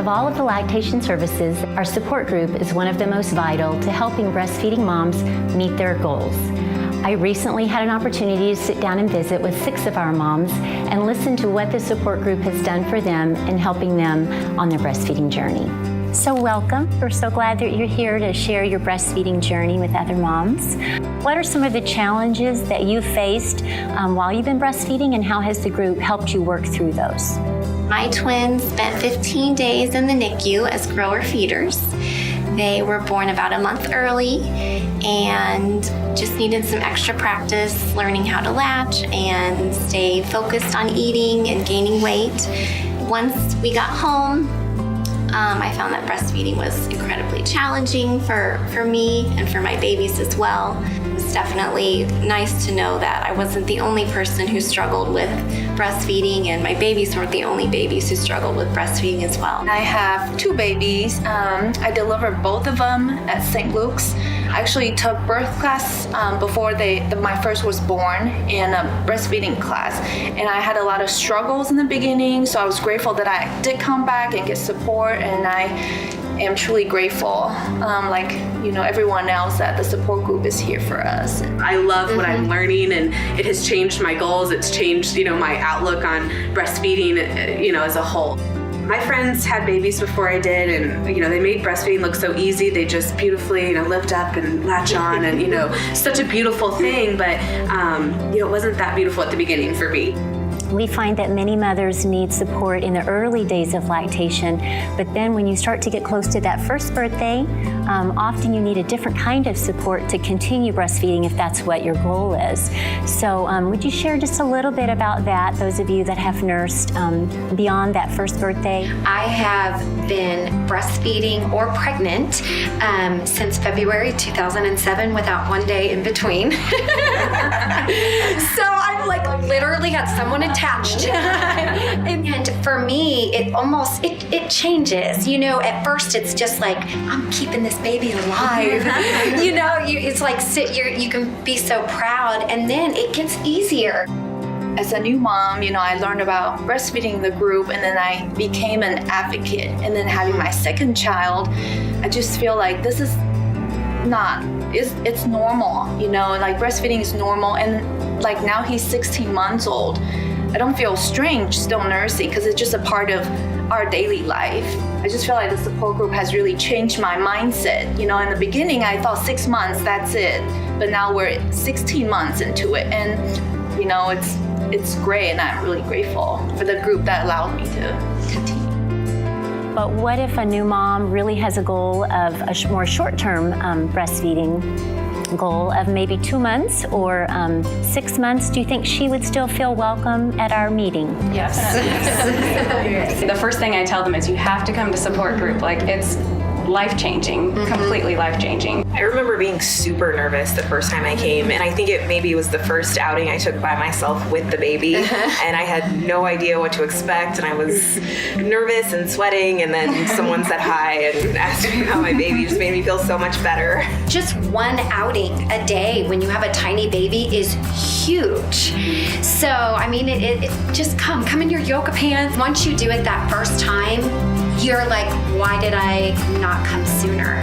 Of all of the lactation services, our support group is one of the most vital to helping breastfeeding moms meet their goals. I recently had an opportunity to sit down and visit with 6 of our moms and listen to what the support group has done for them in helping them on their breastfeeding journey. So welcome. We're so glad that you're here to share your breastfeeding journey with other moms. What are some of the challenges that you've faced while you've been breastfeeding, and how has the group helped you work through those? My twins spent 15 days in the NICU as grower feeders. They were born about a month early and just needed some extra practice learning how to latch and stay focused on eating and gaining weight. Once we got home, I found that breastfeeding was incredibly challenging for me and for my babies as well. It was definitely nice to know that I wasn't the only person who struggled with breastfeeding, and my babies weren't the only babies who struggled with breastfeeding as well. I have 2 babies. I delivered both of them at St. Luke's. I actually took birth class before my first was born in a breastfeeding class, and I had a lot of struggles in the beginning, so I was grateful that I did come back and get support, and I am truly grateful, like everyone else, that the support group is here for us. I love what I'm learning, and it has changed my goals. It's changed, my outlook on breastfeeding, as a whole. My friends had babies before I did, and they made breastfeeding look so easy. They just beautifully lift up and latch on, and such a beautiful thing, but it wasn't that beautiful at the beginning for me. We find that many mothers need support in the early days of lactation, but then when you start to get close to that first birthday, often you need a different kind of support to continue breastfeeding if that's what your goal is. So would you share just a little bit about that, those of you that have nursed beyond that first birthday? I have been breastfeeding or pregnant since February 2007 without one day in between. So I've literally had someone attached. And for me, it changes. At first it's just like, I'm keeping this baby alive. It's like you can be so proud, and then it gets easier. As a new mom, I learned about breastfeeding the group, and then I became an advocate. And then having my second child, I just feel like this is it's normal, breastfeeding is normal. And now he's 16 months old. I don't feel strange still nursing, because it's just a part of our daily life. I just feel like the support group has really changed my mindset. In the beginning, I thought 6 months, that's it. But now we're 16 months into it. And, it's great, and I'm really grateful for the group that allowed me to continue. But what if a new mom really has a goal of a more short-term breastfeeding goal of maybe 2 months or 6 months? Do you think she would still feel welcome at our meeting? Yes. The first thing I tell them is you have to come to support group. It's life-changing, completely life-changing. I remember being super nervous the first time I came, and I think it maybe was the first outing I took by myself with the baby, and I had no idea what to expect, and I was nervous and sweating, and then someone said hi and asked me about my baby. It just made me feel so much better. Just one outing a day when you have a tiny baby is huge. So, it just come in your yoga pants. Once you do it that first time, you're like, why did I not come sooner?